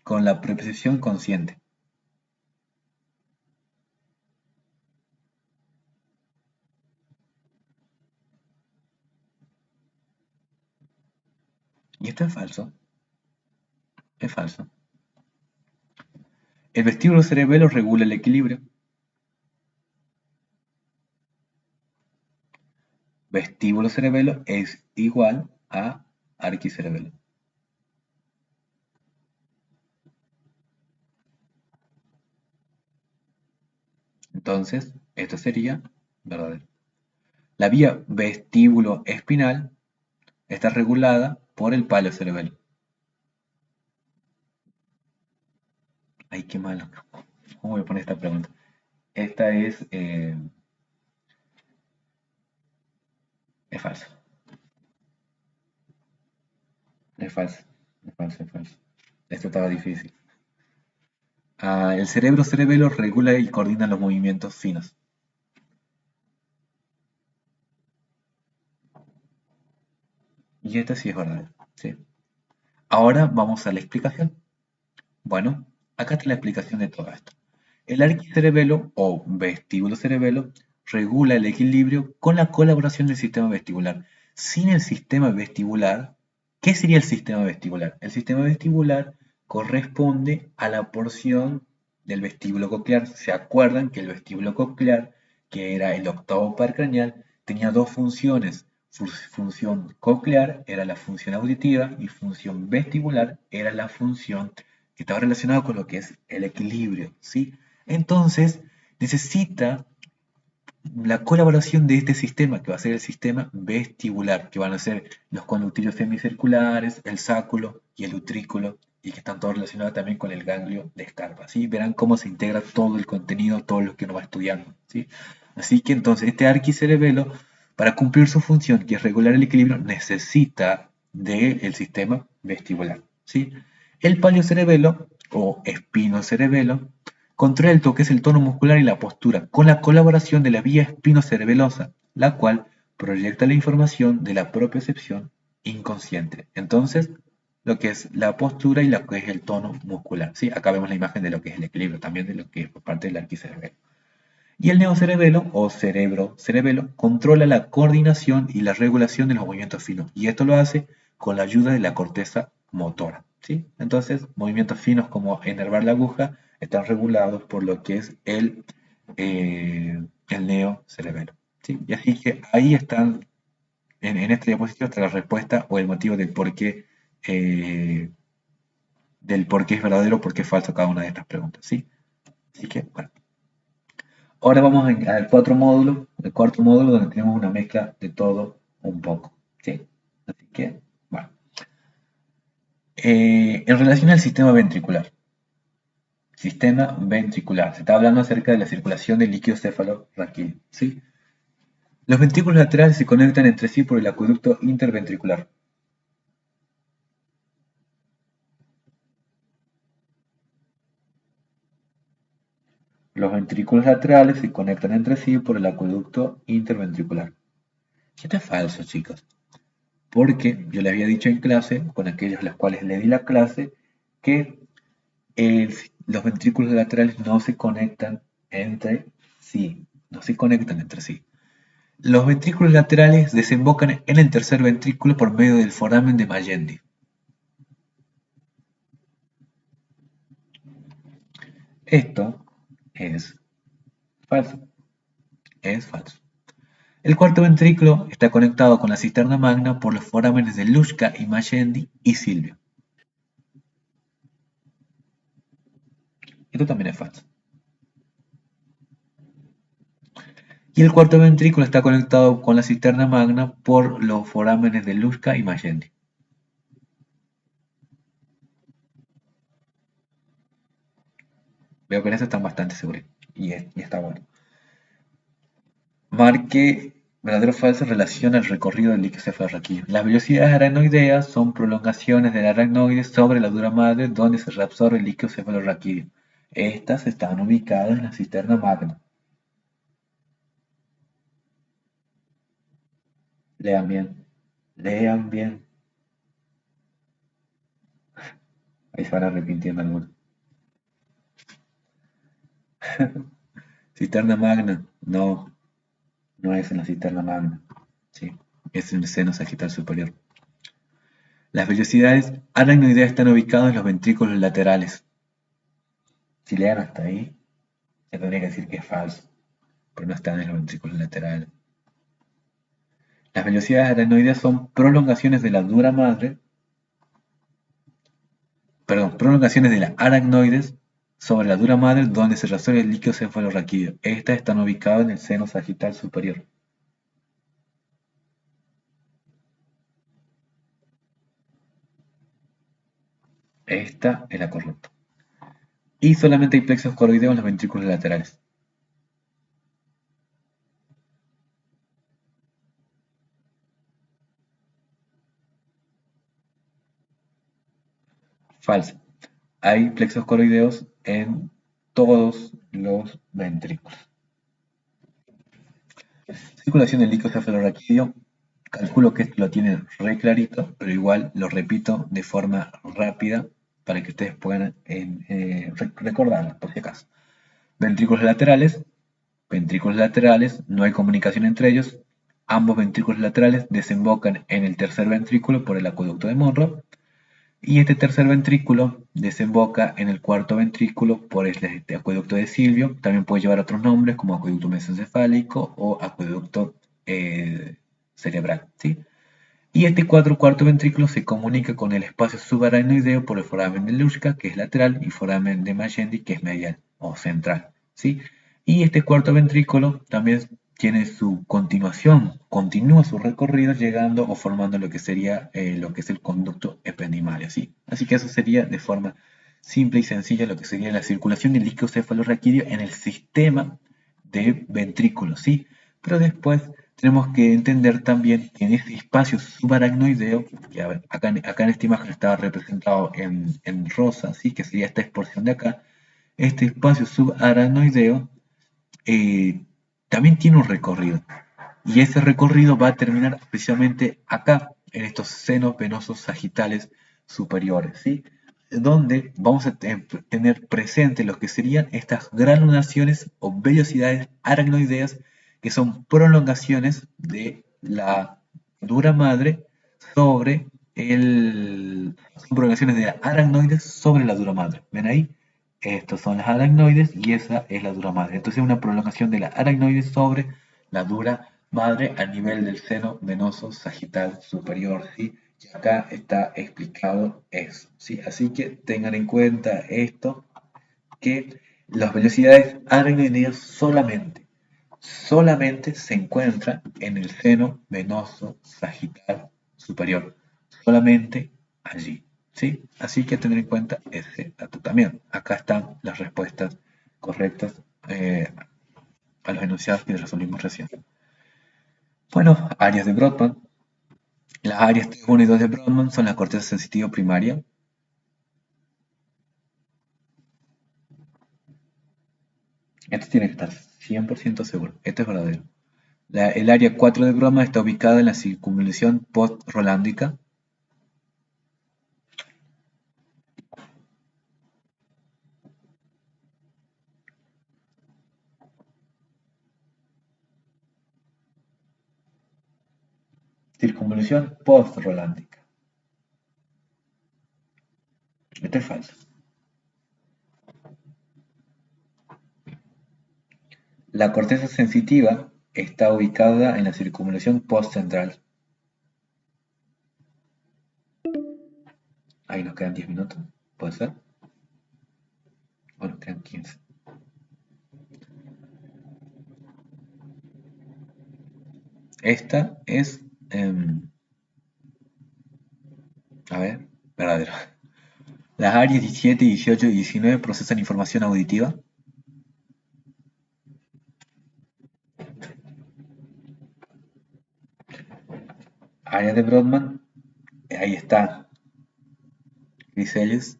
con la propiocepción consciente. Y esto es falso. Es falso. El vestíbulo cerebelo regula el equilibrio. Vestíbulo cerebelo es igual a arquicerebelo. Entonces, esto sería verdadero. La vía vestíbulo espinal está regulada por el palo cerebelo. Ay, qué malo. ¿Cómo voy a poner esta pregunta? Esta es falso. Es falso. Es falso, es falso. Esto estaba difícil. El cerebro cerebelo regula y coordina los movimientos finos. Y esta sí es verdadero. ¿Sí? Ahora vamos a la explicación. Bueno, acá está la explicación de todo esto. El arquicerebelo o vestíbulo cerebelo regula el equilibrio con la colaboración del sistema vestibular. Sin el sistema vestibular, ¿qué sería el sistema vestibular? El sistema vestibular corresponde a la porción del vestíbulo coclear. ¿Se acuerdan que el vestíbulo coclear, que era el octavo par craneal, tenía dos funciones? Función coclear era la función auditiva y función vestibular era la función que estaba relacionada con lo que es el equilibrio, ¿sí? Entonces, necesita la colaboración de este sistema, que va a ser el sistema vestibular, que van a ser los conductillos semicirculares, el sáculo y el utrículo, y que están todos relacionados también con el ganglio de Scarpa, ¿sí? Verán cómo se integra todo el contenido, todo lo que uno va estudiando, ¿sí? Así que entonces este arquicerebelo, para cumplir su función, que es regular el equilibrio, necesita del sistema vestibular, ¿sí? El paleocerebelo o espinocerebelo, controla lo que es el tono muscular y la postura, con la colaboración de la vía espinocerebelosa, la cual proyecta la información de la propiocepción inconsciente. Entonces, lo que es la postura y lo que es el tono muscular. ¿Sí? Acá vemos la imagen de lo que es el equilibrio, también de lo que es por parte del arquicerebelo. Y el neocerebelo o cerebro-cerebelo controla la coordinación y la regulación de los movimientos finos. Y esto lo hace con la ayuda de la corteza motora. ¿Sí? Entonces, movimientos finos como enervar la aguja están regulados por lo que es el neocerebelo. ¿Sí? Y así que ahí están, en esta diapositiva está la respuesta o el motivo del por qué es verdadero o por qué es falso cada una de estas preguntas. ¿Sí? Así que, bueno. Ahora vamos al el cuarto módulo donde tenemos una mezcla de todo un poco. ¿Sí? Así que, bueno. En relación al sistema ventricular. Sistema ventricular. Se está hablando acerca de la circulación del líquido cefalorraquídeo. ¿Sí? Los ventrículos laterales se conectan entre sí por el acueducto interventricular. Los ventrículos laterales se conectan entre sí por el acueducto interventricular. Esto es falso, chicos. Porque yo les había dicho en clase, con aquellos a los cuales le di la clase, que los ventrículos laterales no se conectan entre sí. No se conectan entre sí. Los ventrículos laterales desembocan en el tercer ventrículo por medio del foramen de Magendie. Esto es falso. Es falso. El cuarto ventrículo está conectado con la cisterna magna por los forámenes de Luschka y Magendie y Silvio. Esto también es falso. Y el cuarto ventrículo está conectado con la cisterna magna por los forámenes de Luschka y Magendie. Veo que en eso están bastante seguros. Y está bueno. Marque verdadero o falso en relación al recorrido del líquido cefalorraquídeo. Las velocidades aracnoideas son prolongaciones del aracnoide sobre la dura madre donde se reabsorbe el líquido cefalorraquídeo. Estas están ubicadas en la cisterna magna. Lean bien. Lean bien. Ahí se van arrepintiendo algunos. Cisterna magna. No, no es en la cisterna magna. Sí, es en el seno sagital superior. Las velocidades aracnoideas están ubicadas en los ventrículos laterales. Si lean hasta ahí, se tendría que decir que es falso, pero no están en los ventrículos laterales. Las velocidades aracnoideas son prolongaciones de la dura madre, prolongaciones de las aracnoides sobre la dura madre donde se resuelve el líquido cefalorraquídeo. Estas están ubicadas en el seno sagital superior. Esta es la correcta. Y solamente hay plexos coroideos en los ventrículos laterales. Falso. Hay plexos coroideos en todos los ventrículos. Circulación del líquido cefalorraquídeo. Calculo que esto lo tienen re clarito, pero igual lo repito de forma rápida para que ustedes puedan recordarlo, por si acaso. Ventrículos laterales, no hay comunicación entre ellos. Ambos ventrículos laterales desembocan en el tercer ventrículo por el acueducto de Monro. Y este tercer ventrículo desemboca en el cuarto ventrículo por este acueducto de Silvio. También puede llevar otros nombres como acueducto mesencefálico o acueducto cerebral. ¿Sí? Y este cuarto ventrículo se comunica con el espacio subaracnoideo por el foramen de Luschka, que es lateral, y foramen de Magendie, que es medial o central. ¿Sí? Y este cuarto ventrículo también tiene su continuación, continúa su recorrido llegando o formando lo que sería lo que es el conducto ependimario. ¿Sí? Así que eso sería de forma simple y sencilla lo que sería la circulación del líquido cefalorraquídeo en el sistema de ventrículos. ¿Sí? Pero después tenemos que entender también que en este espacio subaracnoideo, que a ver, acá en esta imagen está representado en rosa, ¿sí? Que sería esta exporción de acá, este espacio subaracnoideo también tiene un recorrido. Y ese recorrido va a terminar precisamente acá, en estos senos venosos sagitales superiores, ¿sí? Donde vamos a tener presente lo que serían estas granulaciones o vellosidades aracnoideas, que son prolongaciones de la dura madre sobre son prolongaciones de aracnoides sobre la dura madre. ¿Ven ahí? Estos son las aracnoides y esa es la dura madre. Entonces, una prolongación de la aracnoide sobre la dura madre a nivel del seno venoso sagital superior, ¿sí? Y acá está explicado eso, ¿sí? Así que tengan en cuenta esto, que las velocidades aracnoideas solamente se encuentran en el seno venoso sagital superior, solamente allí, ¿sí? Así que tener en cuenta ese dato también. Acá están las respuestas correctas a los enunciados que resolvimos recién. Bueno, áreas de Brodmann. Las áreas 3, 1 y 2 de Brodmann son la corteza sensitiva primaria. Esto tiene que estar 100% seguro. Esto es verdadero. El área 4 de Brodmann está ubicada en la circunvalación post-rolándica. Circunvolución post-rolándica. Esto es falso. La corteza sensitiva está ubicada en la circunvalación post-central. Ahí nos quedan 10 minutos. ¿Puede ser? Bueno, quedan 15. Esta es... a ver, verdadero. Las áreas 17, 18 y 19 procesan información auditiva. Área de Brodmann, ahí está. Chris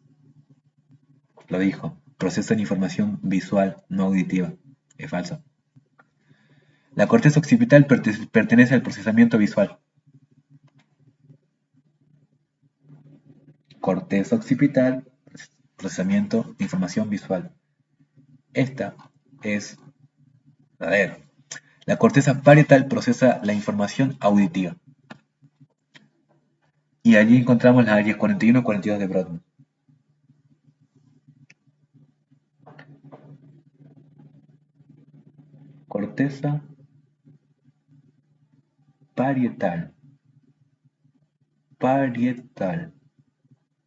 lo dijo. Procesan información visual, no auditiva. Es falso. La corteza occipital pertenece al procesamiento visual. Corteza occipital, procesamiento de información visual. Esta es verdadero. La corteza parietal procesa la información auditiva. Y allí encontramos las áreas 41 y 42 de Brodmann. Corteza parietal.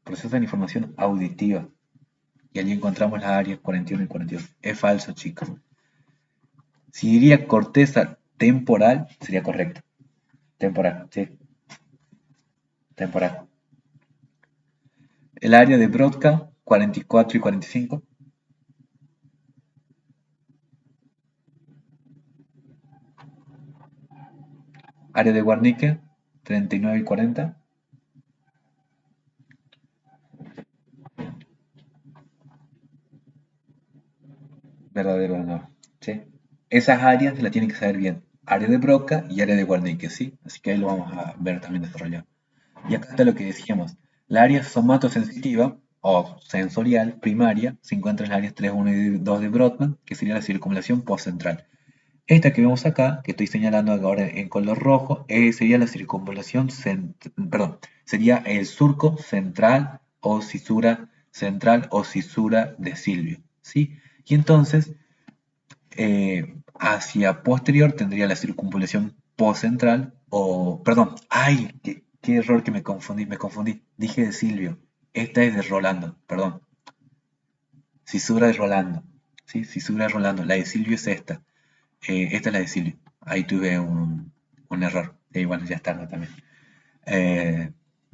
Procesa la información auditiva. Y allí encontramos las áreas 41 y 42. Es falso, chicos. Si diría corteza temporal, sería correcto. Temporal, sí. Temporal. El área de Brodka, 44 y 45. Área de Wernicke, 39 y 40. Verdadero o no. ¿Sí? Esas áreas las tienen que saber bien. Área de Broca y área de Wernicke, ¿sí? Así que ahí lo vamos a ver también desarrollado. Y acá está lo que decíamos. La área somatosensitiva o sensorial primaria se encuentra en las áreas 3, 1 y 2 de Brodmann, que sería la circunvalación postcentral. Esta que vemos acá, que estoy señalando ahora en color rojo, sería la circunvalación, sería el surco central o cisura central o cisura de Silvio, ¿sí? Y entonces, hacia posterior tendría la circunvalación postcentral o, perdón, ¡ay! Qué error que me confundí. Dije de Silvio. Esta es de Rolando, perdón. Cisura de Rolando, ¿sí? Cisura de Rolando. La de Silvio es esta. Esta es la de Silvio. Ahí tuve un error. Y bueno, ya es tarde también.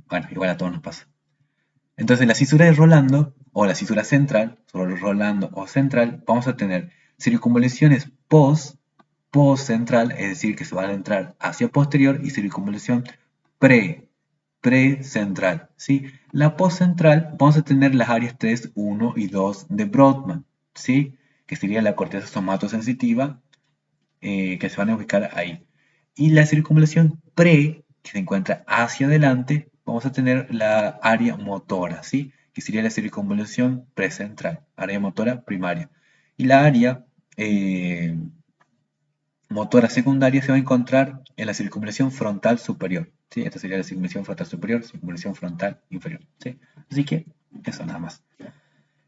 Bueno, igual a todos nos pasa. Entonces, la cisura de Rolando, o la cisura central, sobre Rolando o central, vamos a tener circunvalaciones post postcentral, es decir, que se van a entrar hacia posterior, y circunvalación precentral, ¿sí? La postcentral, vamos a tener las áreas 3, 1 y 2 de Brodmann, ¿sí? Que sería la corteza somatosensitiva, que se van a ubicar ahí. Y la circunvalación que se encuentra hacia adelante, vamos a tener la área motora, ¿sí? Que sería la circunvalación precentral, área motora primaria. Y la área motora secundaria se va a encontrar en la circunvalación frontal superior, ¿sí? Esta sería la circunvalación frontal superior, circunvalación frontal inferior, ¿sí? Así que eso nada más.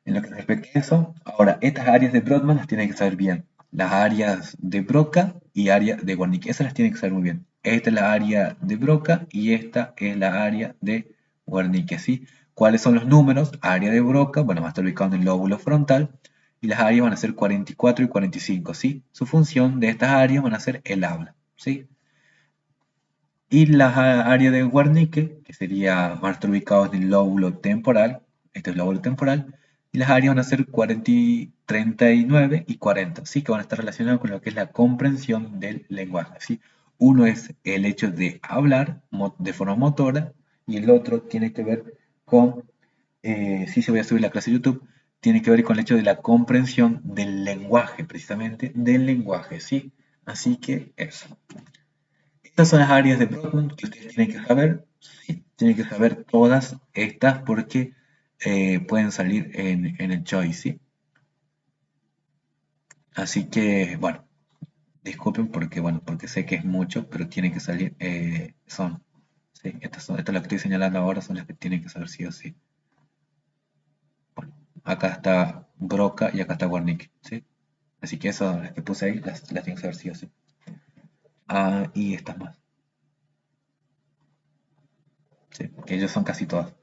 En lo que respecta a eso, ahora, estas áreas de Brodmann las tienen que saber bien. Las áreas de Broca y área de Wernicke, esas las tienen que saber muy bien. Esta es la área de Broca y esta es la área de Wernicke, ¿sí? ¿Cuáles son los números? Área de Broca, bueno, va a estar ubicado en el lóbulo frontal, y las áreas van a ser 44 y 45, ¿sí? Su función de estas áreas van a ser el habla, ¿sí? Y las áreas de Wernicke, que sería, van a estar ubicados en el lóbulo temporal, este es el lóbulo temporal, y las áreas van a ser 40, 39 y 40, ¿sí? Que van a estar relacionadas con lo que es la comprensión del lenguaje, ¿sí? Uno es el hecho de hablar de forma motora, y el otro tiene que ver con, sí se voy a subir la clase de YouTube, tiene que ver con el hecho de la comprensión del lenguaje, precisamente del lenguaje, ¿sí? Así que eso. Estas son las áreas de Brodmann que ustedes tienen que saber. Sí, tienen que saber todas estas porque pueden salir en el choice, ¿sí? Así que, bueno, disculpen porque, bueno, porque sé que es mucho, pero tienen que salir, ¿sí? Estas las que estoy señalando ahora son las que tienen que saber sí o sí. Bueno, acá está Broca y acá está Wernicke, ¿sí? Así que esas, las que puse ahí, las tienen que saber sí o sí. Ah, y estas más, ¿sí? Que ellos son casi todas.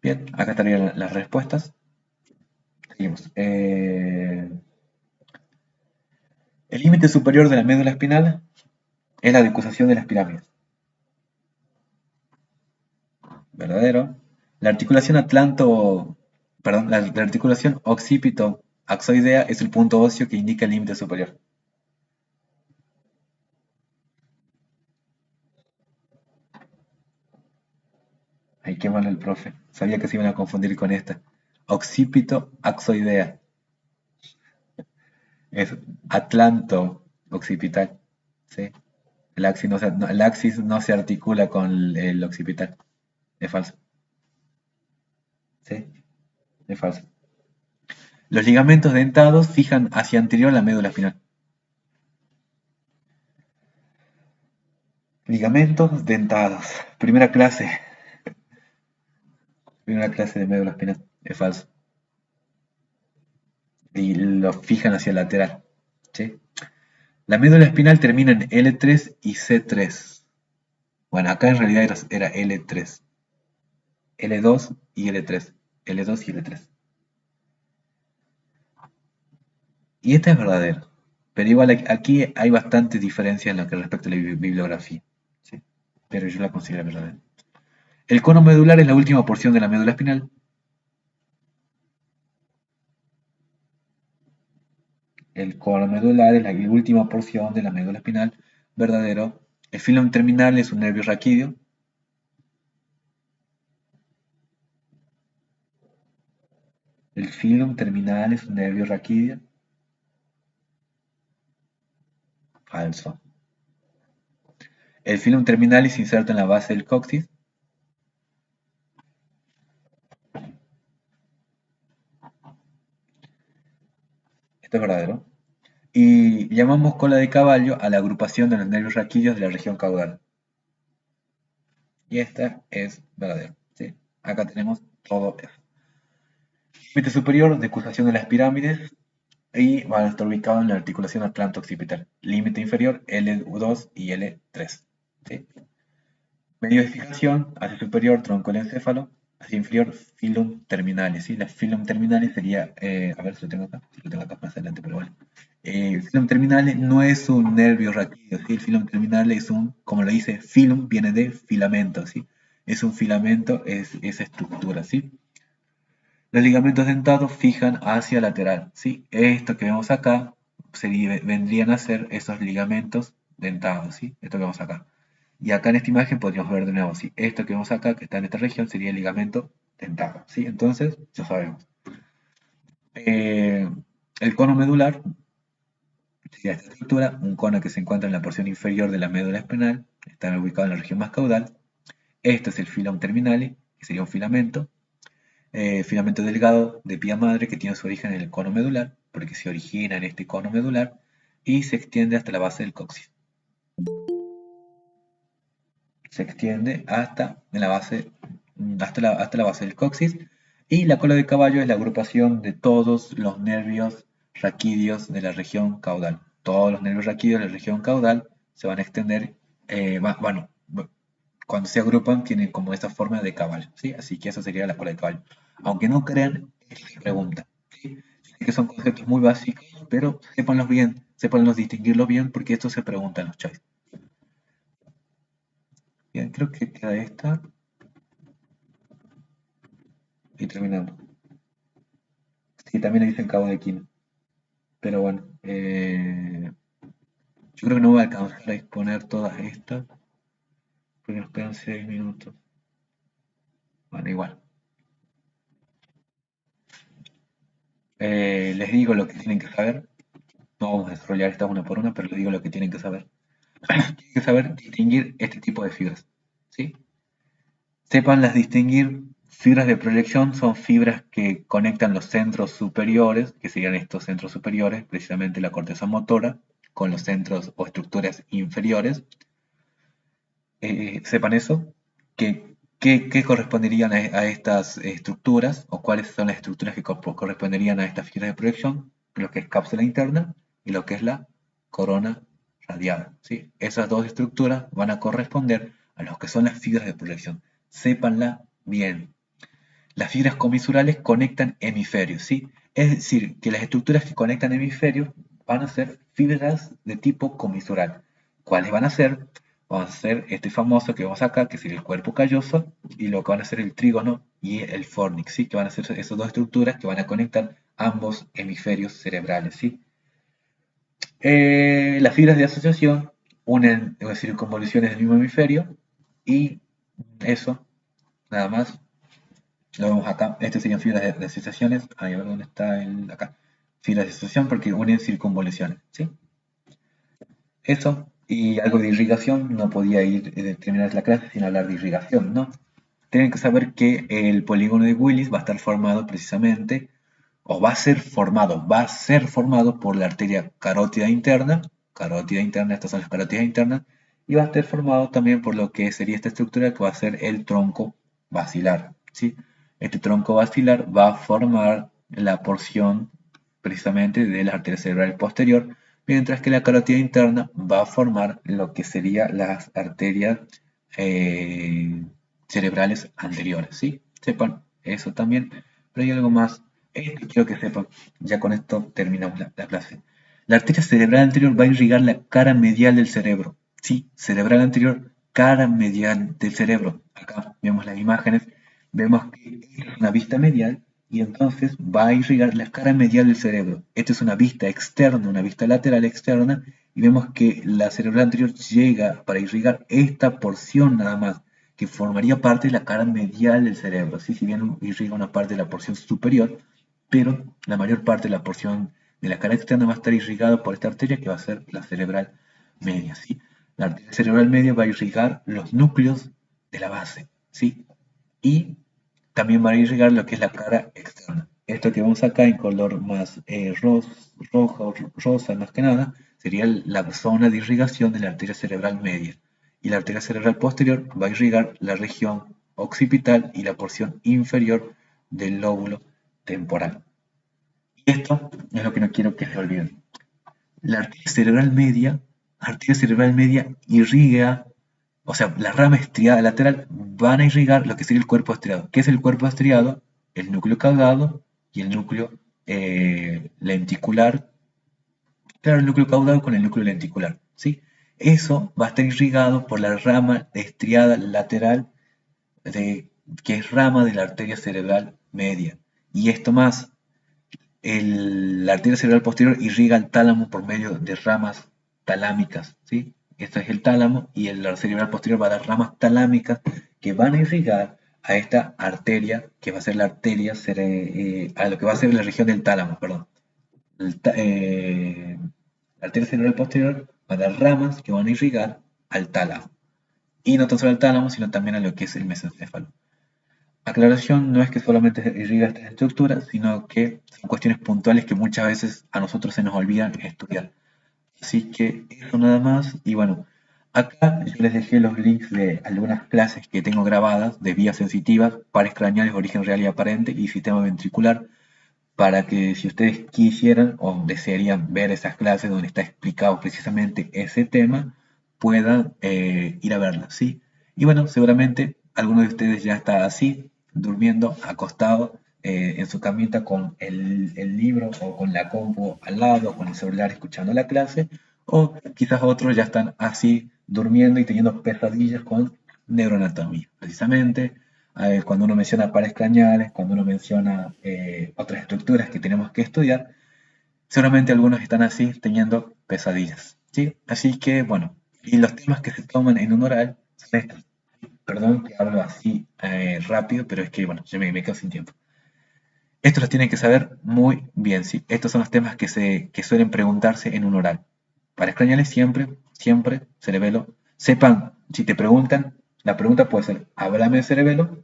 Bien, acá estarían las respuestas. Seguimos. El límite superior de la médula espinal es la decusación de las pirámides. ¿Verdadero? La articulación la articulación occipito-axoidea es el punto óseo que indica el límite superior. Ay, qué mal el profe. Sabía que se iban a confundir con esta. Occipito-axoidea. Es atlanto-occipital. ¿Sí? El axis no se articula con el occipital. Es falso. ¿Sí? Es falso. Los ligamentos dentados fijan hacia anterior la médula espinal. Ligamentos dentados. Primera clase de médula espinal. Es falso. Y los fijan hacia el lateral. ¿Sí? La médula espinal termina en L3 y C3. Bueno, acá en realidad era L3. L2 y L3. L2 y L3. Y esta es verdadera. Pero igual aquí hay bastante diferencia en lo que respecta a la bibliografía. ¿Sí? Pero yo la considero verdadera. El cono medular es la última porción de la médula espinal. El cono medular es la última porción de la médula espinal. Verdadero. El filum terminal es un nervio raquídeo. El filum terminal es un nervio raquídeo. Falso. El filum terminalis se inserta en la base del coxis. Esto es verdadero. Y llamamos cola de caballo a la agrupación de los nervios raquídeos de la región caudal. Y esta es verdadero. ¿Sí? Acá tenemos todo eso. Límite superior, decusación de las pirámides. Y van a estar ubicados en la articulación atlanto-occipital. Límite inferior, L2 y L3. ¿Sí? Medio de fijación, hacia superior, tronco del encéfalo, hacia inferior, filum terminalis. ¿Sí? La filum terminalis sería, a ver si lo tengo acá, más adelante, pero bueno. El filum terminalis no es un nervio raquídeo, ¿sí? El filum terminalis es un, como lo dice, filum viene de filamento, ¿sí? Es un filamento, es esa estructura, ¿sí? Los ligamentos dentados fijan hacia lateral, ¿sí? Esto que vemos acá, vendrían a ser esos ligamentos dentados, ¿sí? Esto que vemos acá. Y acá en esta imagen podríamos ver de nuevo, ¿sí? Esto que vemos acá, que está en esta región, sería el ligamento dentado, ¿sí? Entonces, ya sabemos. El cono medular sería esta estructura, un cono que se encuentra en la porción inferior de la médula espinal, está ubicado en la región más caudal. Esto es el filum terminale, que sería un filamento delgado de pía madre que tiene su origen en el cono medular, porque se origina en este cono medular y se extiende hasta la base del coxis. Se extiende hasta la base del coxis, y la cola de caballo es la agrupación de todos los nervios raquídeos de la región caudal. Todos los nervios raquídeos de la región caudal se van a extender, cuando se agrupan tienen como esta forma de caballo, ¿sí? Así que eso sería la cola de caballo. Aunque no crean, es la pregunta, ¿sí? Que son conceptos muy básicos, pero sépanlos bien, sépanlos distinguirlos bien, porque esto se pregunta en los choice. Bien, creo que queda esta. Y terminando. Sí, también le dicen cabo de quino. Pero bueno, yo creo que no voy a alcanzar a exponer todas estas, porque nos quedan 6 minutos. Bueno, igual. Les digo lo que tienen que saber. No vamos a desarrollar estas una por una, pero les digo lo que tienen que saber. Tienen que saber distinguir este tipo de fibras, ¿sí? Sepan distinguir. Fibras de proyección son fibras que conectan los centros superiores, que serían estos centros superiores, precisamente la corteza motora, con los centros o estructuras inferiores. Sepan eso, qué corresponderían a estas estructuras, o cuáles son las estructuras que corresponderían a estas fibras de proyección, lo que es cápsula interna y lo que es la corona radial, ¿sí? Esas dos estructuras van a corresponder a lo que son las fibras de proyección. Sépanla bien. Las fibras comisurales conectan hemisferios, ¿sí? Es decir, que las estructuras que conectan hemisferios van a ser fibras de tipo comisural. ¿Cuáles van a ser? Van a ser este famoso que vemos acá, que sería el cuerpo calloso, y lo que van a ser el trígono y el fornix, ¿sí? Que van a ser esas dos estructuras que van a conectar ambos hemisferios cerebrales, ¿sí? Las fibras de asociación unen, es decir, convoluciones del mismo hemisferio, y eso, nada más. Lo vemos acá. Estas serían fibras de asociaciones. Ahí, a ver dónde está el. Acá. Fibras de asociación porque unen circunvoluciones. ¿Sí? Eso. Y algo de irrigación. No podía terminar la clase sin hablar de irrigación, ¿no? Tienen que saber que el polígono de Willis va a estar formado precisamente, o va a ser formado por la arteria carótida interna. Carótida interna, estas son las carótidas internas. Y va a estar formado también por lo que sería esta estructura que va a ser el tronco basilar, ¿sí? Este tronco basilar va a formar la porción precisamente de la arteria cerebral posterior, mientras que la carótida interna va a formar lo que sería las arterias cerebrales anteriores, ¿sí? Sepan eso también, pero hay algo más que quiero que sepan. Ya con esto terminamos la clase. La arteria cerebral anterior va a irrigar la cara medial del cerebro, ¿sí? Cerebral anterior, cara medial del cerebro. Acá vemos las imágenes, vemos que esta es una vista medial y entonces va a irrigar la cara medial del cerebro. Esta es una vista externa, una vista lateral externa, y vemos que la cerebral anterior llega para irrigar esta porción nada más, que formaría parte de la cara medial del cerebro, ¿sí? Si bien irriga una parte de la porción superior, pero la mayor parte de la porción de la cara externa va a estar irrigada por esta arteria que va a ser la cerebral media, ¿sí? La arteria cerebral media va a irrigar los núcleos de la base, ¿sí? Y también va a irrigar lo que es la cara externa. Esto que vemos acá en color más rosa más que nada, sería la zona de irrigación de la arteria cerebral media. Y la arteria cerebral posterior va a irrigar la región occipital y la porción inferior del lóbulo temporal. Y esto es lo que no quiero que se olviden. La arteria cerebral media irriga, o sea, la rama estriada lateral van a irrigar lo que sería el cuerpo estriado. ¿Qué es el cuerpo estriado? El núcleo caudado y el núcleo lenticular. Claro, el núcleo caudado con el núcleo lenticular, ¿sí? Eso va a estar irrigado por la rama estriada lateral, que es rama de la arteria cerebral media. Y esto más, la arteria cerebral posterior irriga el tálamo por medio de ramas talámicas, ¿sí? Esto es el tálamo y el cerebral posterior va a dar ramas talámicas que van a irrigar a esta arteria, que va a ser la arteria, a lo que va a ser la región del tálamo, perdón. La arteria cerebral posterior va a dar ramas que van a irrigar al tálamo. Y no tan solo al tálamo, sino también a lo que es el mesencéfalo. Aclaración, no es que solamente irriga estas estructuras, sino que son cuestiones puntuales que muchas veces a nosotros se nos olvidan estudiar. Así que eso nada más. Y bueno, acá yo les dejé los links de algunas clases que tengo grabadas de vías sensitivas, pares craneales, origen real y aparente y sistema ventricular, para que si ustedes quisieran o desearían ver esas clases donde está explicado precisamente ese tema, puedan ir a verlas, ¿sí? Y bueno, seguramente alguno de ustedes ya está así, durmiendo, acostado en su camita con el libro o con la compu al lado, o con el celular escuchando la clase, o quizás otros ya están así, durmiendo y teniendo pesadillas con neuroanatomía, precisamente cuando uno menciona pares craneales, cuando uno menciona otras estructuras que tenemos que estudiar, seguramente algunos están así teniendo pesadillas, ¿sí? Así que, bueno, y los temas que se toman en un oral son estos. Perdón que hablo así rápido, pero es que, bueno, yo me quedo sin tiempo. Estos los tienen que saber muy bien, ¿sí? Estos son los temas que suelen preguntarse en un oral. Pares craneales siempre, siempre, cerebelo. Sepan, si te preguntan, la pregunta puede ser, háblame de cerebelo,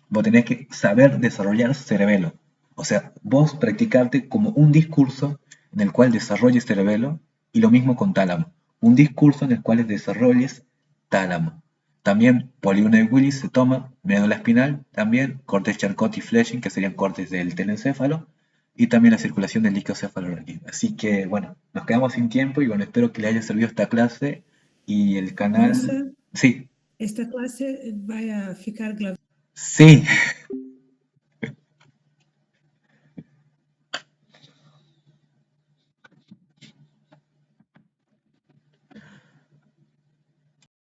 vos tenés que saber desarrollar cerebelo. O sea, vos practicarte como un discurso en el cual desarrolles cerebelo y lo mismo con tálamo. Un discurso en el cual desarrolles tálamo. También polígono de Willis se toma, médula espinal, también cortes Charcot y Fletching, que serían cortes del telencéfalo, y también la circulación del líquido cefalorraquídeo. Así que, bueno, nos quedamos sin tiempo y bueno, espero que le haya servido esta clase y el canal.
Nossa,
Sí,
esta clase vai ficar gravada.
sí.